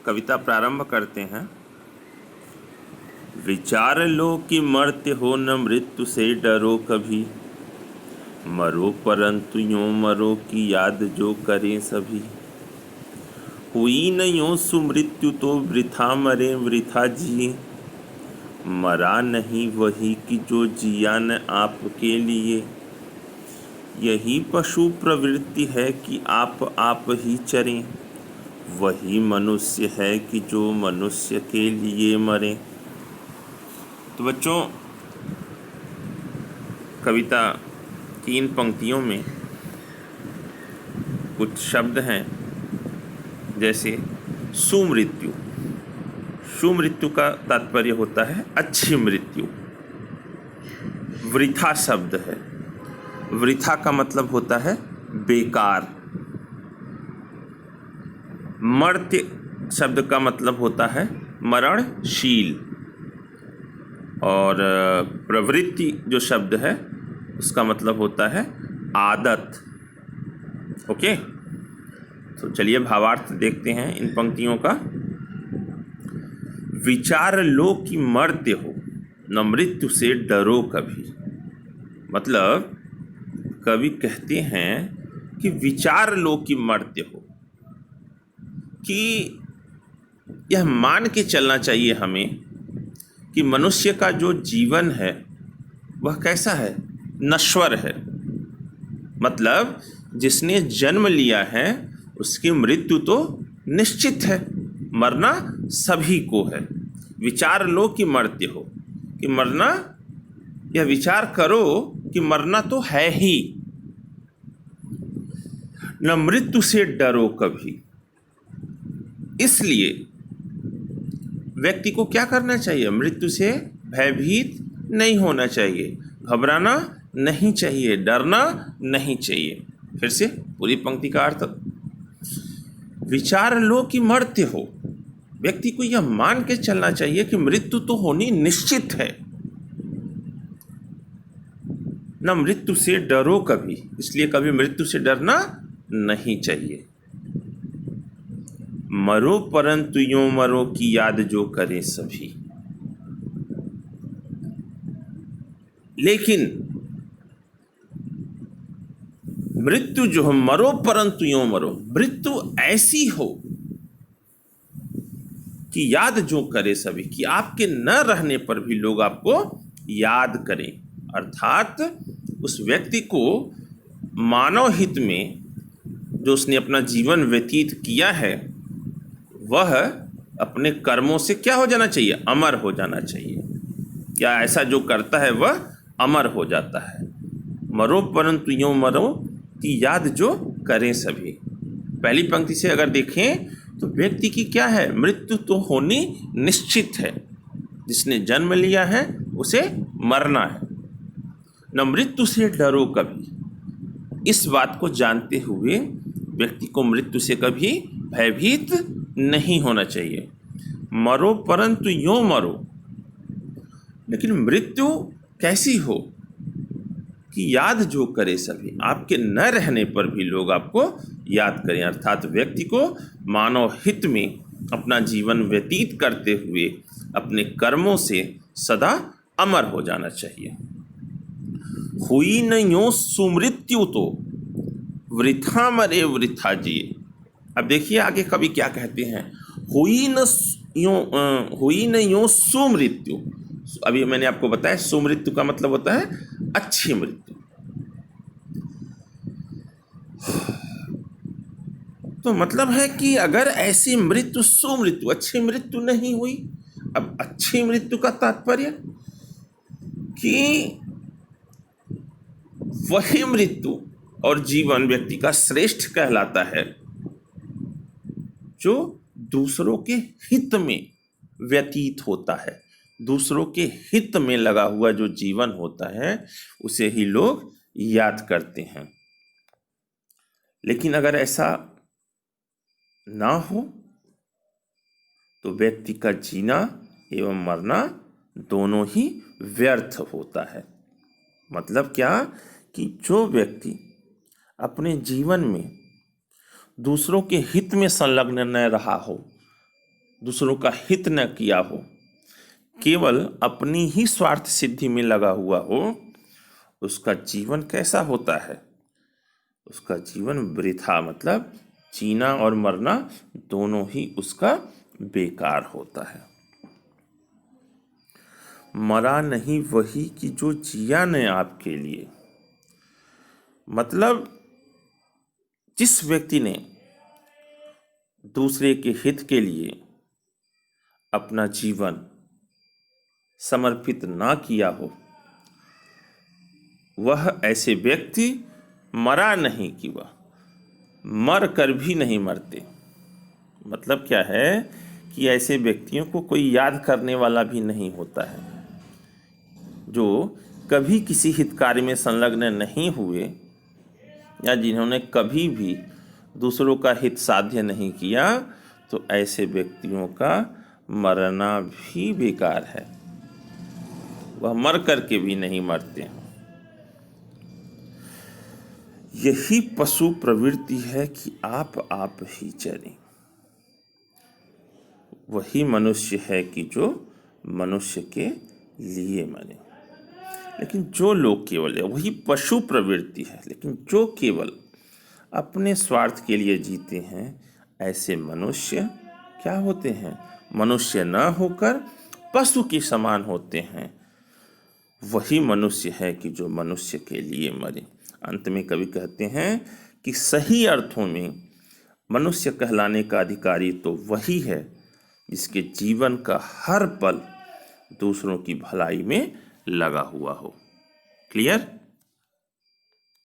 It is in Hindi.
कविता प्रारंभ करते हैं। विचार लो कि मरते हो न मृत्यु से डरो कभी, मरो परंतु यूं मरो कि याद जो करें सभी। हुई न यूं सुमृत्यु तो वृथा मरे वृथा जिए, मरा नहीं वही कि जो जिया न आपके लिए। यही पशु प्रवृत्ति है कि आप ही चरें, वही मनुष्य है कि जो मनुष्य के लिए मरे। तो बच्चों, कविता की इन पंक्तियों में कुछ शब्द हैं, जैसे सुमृत्यु। सुमृत्यु का तात्पर्य होता है अच्छी मृत्यु। वृथा शब्द है, वृथा का मतलब होता है बेकार। मर्त्य शब्द का मतलब होता है मरणशील। और प्रवृत्ति जो शब्द है उसका मतलब होता है आदत। ओके, तो चलिए भावार्थ देखते हैं इन पंक्तियों का। विचार लो कि मरते हो न मृत्यु से डरो कभी। मतलब कवि कहते हैं कि विचार लो कि मरते हो, कि यह मान के चलना चाहिए हमें कि मनुष्य का जो जीवन है वह कैसा है, नश्वर है। मतलब जिसने जन्म लिया है उसकी मृत्यु तो निश्चित है, मरना सभी को है। विचार लो कि मरते हो, कि मरना, यह विचार करो कि मरना तो है ही। न मृत्यु से डरो कभी, इसलिए व्यक्ति को क्या करना चाहिए, मृत्यु से भयभीत नहीं होना चाहिए, घबराना नहीं चाहिए, डरना नहीं चाहिए। फिर से पूरी पंक्ति का अर्थ। विचार लो कि मरते हो, व्यक्ति को यह मान के चलना चाहिए कि मृत्यु तो होनी निश्चित है। न मृत्यु से डरो कभी, इसलिए कभी मृत्यु से डरना नहीं चाहिए। मरो परंतु यूं मरो की याद जो करे सभी। लेकिन मृत्यु जो हो, मरो परंतु यूं मरो, मृत्यु ऐसी हो कि याद जो करे सभी, कि आपके न रहने पर भी लोग आपको याद करें। अर्थात उस व्यक्ति को मानव हित में जो उसने अपना जीवन व्यतीत किया है वह अपने कर्मों से क्या हो जाना चाहिए, अमर हो जाना चाहिए। क्या ऐसा जो करता है वह अमर हो जाता है। मरो परंतु यूं मरो कि याद जो करें सभी। पहली पंक्ति से अगर देखें तो व्यक्ति की क्या है, मृत्यु तो होनी निश्चित है। जिसने जन्म लिया है उसे मरना है। न मृत्यु से डरो कभी, इस बात को जानते हुए व्यक्ति को मृत्यु से कभी भयभीत नहीं होना चाहिए। मरो परंतु यूं मरो, लेकिन मृत्यु कैसी हो कि याद जो करे सभी, आपके न रहने पर भी लोग आपको याद करें। अर्थात व्यक्ति को मानव हित में अपना जीवन व्यतीत करते हुए अपने कर्मों से सदा अमर हो जाना चाहिए। हुई न यूं सुमृत्यु तो वृथा मरे वृथा जिए। अब देखिए आगे कवि क्या कहते हैं। हुई न यूं सुमृत्यु। अभी मैंने आपको बताया सुमृत्यु का मतलब होता है अच्छी मृत्यु। तो मतलब है कि अगर ऐसी मृत्यु, सुमृत्यु, अच्छी मृत्यु नहीं हुई। अब अच्छी मृत्यु का तात्पर्य कि वही मृत्यु और जीवन व्यक्ति का श्रेष्ठ कहलाता है जो दूसरों के हित में व्यतीत होता है। दूसरों के हित में लगा हुआ जो जीवन होता है उसे ही लोग याद करते हैं। लेकिन अगर ऐसा ना हो तो व्यक्ति का जीना एवं मरना दोनों ही व्यर्थ होता है। मतलब क्या, कि जो व्यक्ति अपने जीवन में दूसरों के हित में संलग्न न रहा हो, दूसरों का हित न किया हो, केवल अपनी ही स्वार्थ सिद्धि में लगा हुआ हो, उसका जीवन कैसा होता है? उसका जीवन वृथा, मतलब जीना और मरना दोनों ही उसका बेकार होता है। मरा नहीं वही कि जो जिया न आपके लिए, मतलब जिस व्यक्ति ने दूसरे के हित के लिए अपना जीवन समर्पित ना किया हो, वह ऐसे व्यक्ति मरा नहीं कि वह मर कर भी नहीं मरते। मतलब क्या है कि ऐसे व्यक्तियों को कोई याद करने वाला भी नहीं होता है, जो कभी किसी हित कार्य में संलग्न नहीं हुए या जिन्होंने कभी भी दूसरों का हित साध्य नहीं किया, तो ऐसे व्यक्तियों का मरना भी बेकार है, वह मर करके भी नहीं मरते हैं। यही पशु प्रवृत्ति है कि आप ही चरें। वही मनुष्य है कि जो मनुष्य के लिए मरे। लेकिन जो लोग केवल, वही पशु प्रवृत्ति है, लेकिन जो केवल अपने स्वार्थ के लिए जीते हैं, ऐसे मनुष्य क्या होते हैं? मनुष्य न होकर पशु के समान होते हैं। वही मनुष्य है कि जो मनुष्य के लिए मरे। अंत में कवि कहते हैं कि सही अर्थों में मनुष्य कहलाने का अधिकारी तो वही है जिसके जीवन का हर पल दूसरों की भलाई में लगा हुआ हो। क्लियर?